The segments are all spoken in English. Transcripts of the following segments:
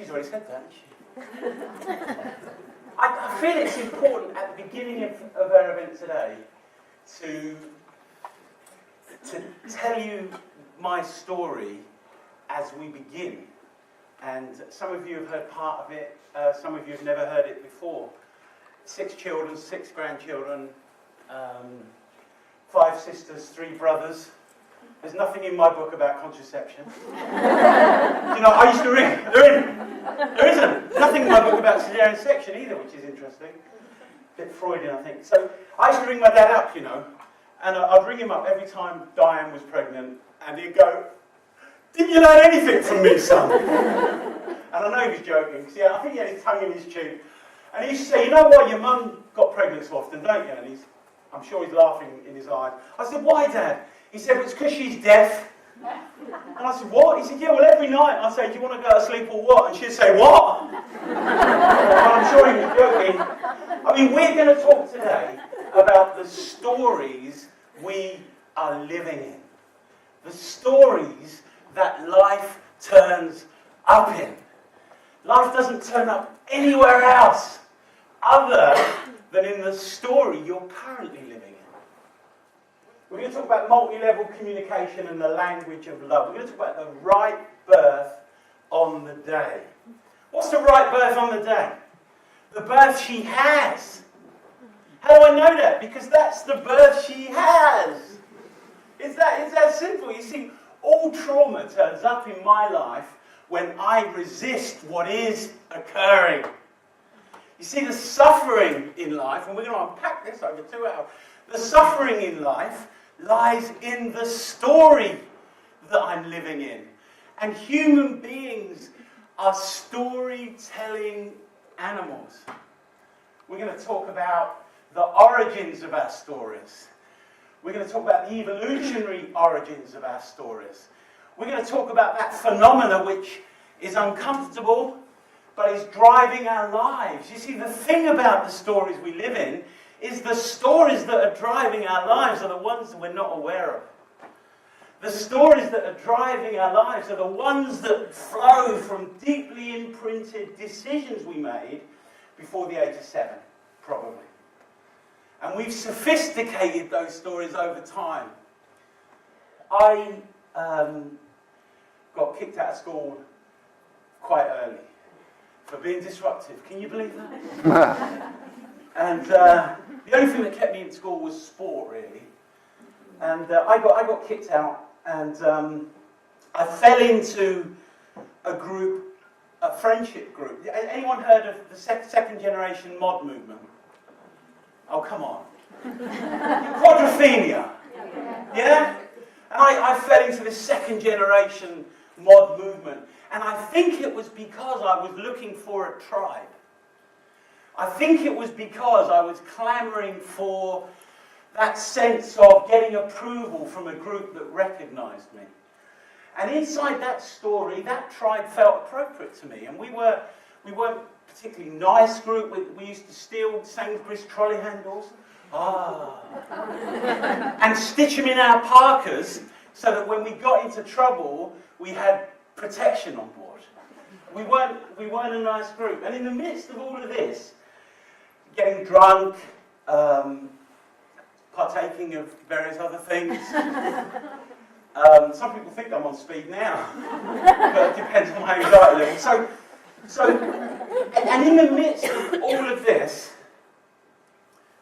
She's already said that, hasn't she? I feel it's important at the beginning of our event today to tell you my story as we begin. And some of you have heard part of it, some of you have never heard it before. 6 children, 6 grandchildren, 5 sisters, 3 brothers. There's nothing in my book about contraception. You know, I used to ring. There isn't. Nothing in my book about cesarean section either, which is interesting. A bit Freudian, I think. So I used to ring my dad up, you know, and I'd ring him up every time Diane was pregnant, and he'd go, "Didn't you learn anything from me, son?" And I know he was joking, because I think he had his tongue in his cheek. And he used to say, "You know why your mum got pregnant so often, don't you?" And I'm sure he's laughing in his eyes. I said, "Why, Dad?" He said, "Well, it's because she's deaf." And I said, "What?" He said, "Yeah, well, every night I say, 'Do you want to go to sleep or what?' And she'd say, 'What?'" Well, I'm sure he was joking. I mean, we're going to talk today about the stories we are living in. The stories that life turns up in. Life doesn't turn up anywhere else other than in the story you're currently living in. We're going to talk about multi-level communication and the language of love. We're going to talk about the right birth on the day. What's the right birth on the day? The birth she has. How do I know that? Because that's the birth she has. It's that simple. You see, all trauma turns up in my life when I resist what is occurring. You see, the suffering in life, and we're going to unpack this over 2 hours, the suffering in life lies in the story that I'm living in. And human beings are storytelling animals. We're going to talk about the origins of our stories. We're going to talk about the evolutionary origins of our stories. We're going to talk about that phenomena which is uncomfortable, but is driving our lives. You see, the thing about the stories we live in is the stories that are driving our lives are the ones that we're not aware of. The stories that are driving our lives are the ones that flow from deeply imprinted decisions we made before the age of 7, probably. And we've sophisticated those stories over time. I got kicked out of school quite early for being disruptive. Can you believe that? And the only thing that kept me in school was sport, really. And I got kicked out, and I fell into a group, a friendship group. Anyone heard of the second generation mod movement? Oh, come on. Quadrophenia. Yeah? And I fell into this second generation mod movement. And I think it was because I was looking for a tribe. I think it was because I was clamouring for that sense of getting approval from a group that recognised me. And inside that story, that tribe felt appropriate to me. And we weren't a particularly nice group. We used to steal Sainsbury's trolley handles. And stitch them in our parkas so that when we got into trouble, we had protection on board. We weren't a nice group. And in the midst of all of this, getting drunk, partaking of various other things. Some people think I'm on speed now, but it depends on my anxiety level. And in the midst of all of this,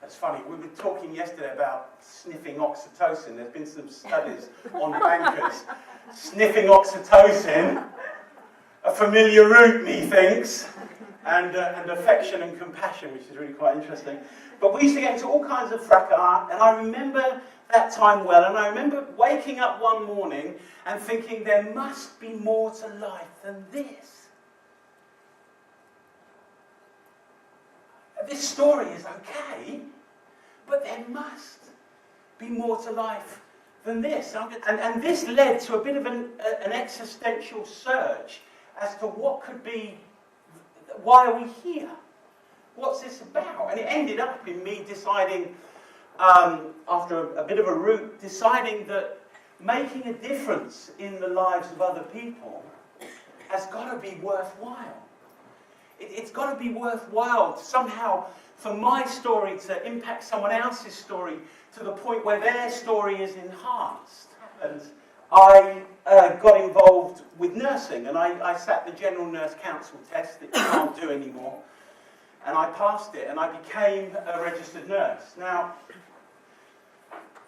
that's funny, we were talking yesterday about sniffing oxytocin. There's been some studies on bankers sniffing oxytocin, a familiar route, methinks, and affection and compassion, which is really quite interesting. But we used to get into all kinds of fracas, and I remember that time well, and I remember waking up one morning and thinking there must be more to life than this. This story is okay, but there must be more to life than this. And this led to a bit of an existential search as to what could be, why are we here? What's this about? And it ended up in me deciding, after a bit of a route, deciding that making a difference in the lives of other people has got to be worthwhile. It's got to be worthwhile somehow for my story to impact someone else's story to the point where their story is enhanced. And I got involved with nursing, and I sat the General Nurse Council test that you can't do anymore, and I passed it, and I became a registered nurse. Now,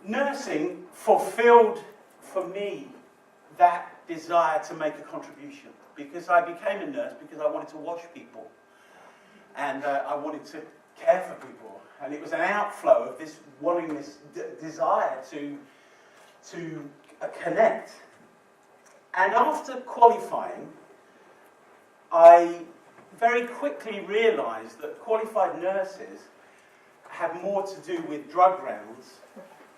nursing fulfilled for me that desire to make a contribution, because I became a nurse because I wanted to wash people, and I wanted to care for people, and it was an outflow of this willingness, desire to connect. And after qualifying, I very quickly realised that qualified nurses have more to do with drug rounds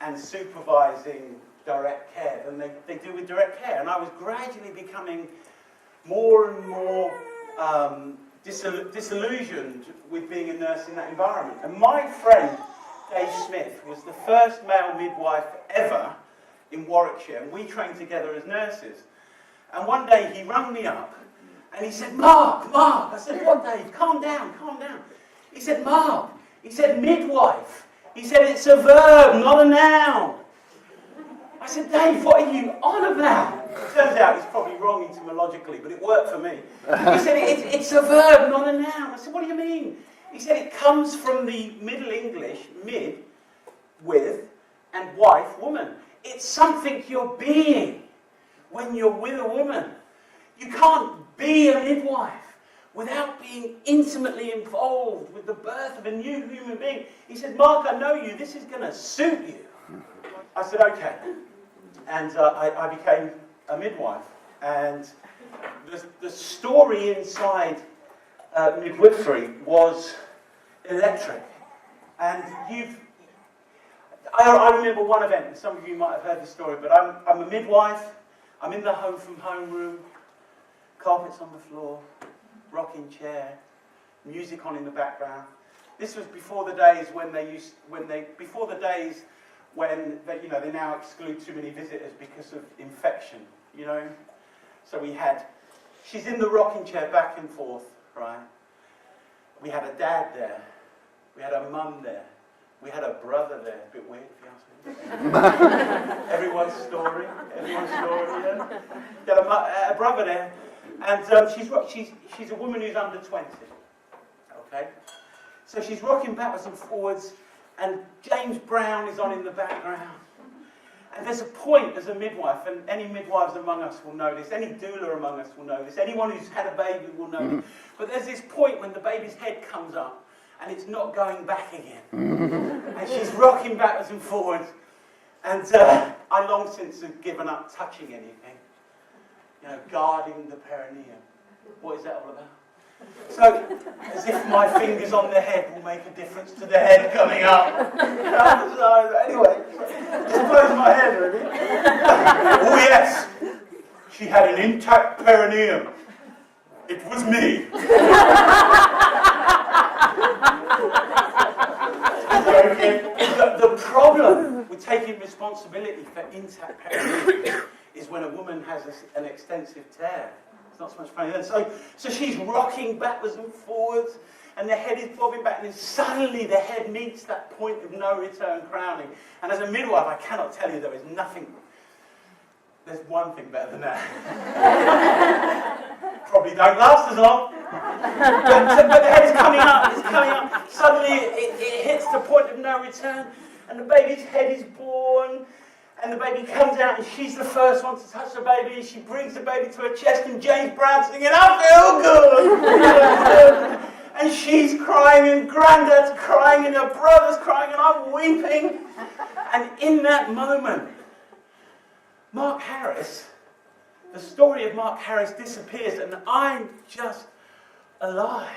and supervising direct care than they do with direct care. And I was gradually becoming more and more disillusioned with being a nurse in that environment. And my friend, Dave Smith, was the first male midwife ever in Warwickshire, and we trained together as nurses. And one day he rang me up, and he said, Mark. I said, what, Dave? Calm down. He said, Mark. He said, midwife. He said, it's a verb, not a noun. I said, Dave, what are you on about? It turns out he's probably wrong etymologically, but it worked for me. He said, it's a verb, not a noun. I said, what do you mean? He said, it comes from the Middle English, mid, with, and wife, woman. It's something you're being when you're with a woman. You can't be a midwife without being intimately involved with the birth of a new human being. He said, Mark, I know you. This is going to suit you. I said, okay. And I became a midwife. And the story inside midwifery was electric. And I remember one event, and some of you might have heard this story, but I'm a midwife. I'm in the home from home room, carpets on the floor, rocking chair, music on in the background. This was before the days when they now exclude too many visitors because of infection, you know. So she's in the rocking chair back and forth, right? We had a dad there, we had a mum there, we had a brother there. A bit weird, if you ask me. Everyone's story, yeah. We had a brother there, and she's a woman who's under 20. Okay, so she's rocking backwards and forwards, and James Brown is on in the background. And there's a point as a midwife, and any midwives among us will know this, any doula among us will know this, anyone who's had a baby will know this. But there's this point when the baby's head comes up, and it's not going back again. And she's rocking backwards and forwards. And I long since have given up touching anything. You know, guarding the perineum. What is that all about? So, as if my fingers on the head will make a difference to the head coming up. So, anyway, just blows my head, really. Oh yes, she had an intact perineum. It was me. The problem with taking responsibility for intact perineum is when a woman has an extensive tear. It's not so much funny then. So she's rocking backwards and forwards, and the head is bobbing back, and then suddenly the head meets that point of no return crowning. And as a midwife, I cannot tell you there is nothing. There's one thing better than that. Probably don't last as long. But the head is coming up. Suddenly it hits the point of no return, and the baby's head is born, and the baby comes out, and she's the first one to touch the baby. She brings the baby to her chest, and James Brown singing, I feel good. And she's crying, and Grandad's crying, and her brother's crying, and I'm weeping. And in that moment, Mark Harris, the story of Mark Harris disappears, and I'm just alive.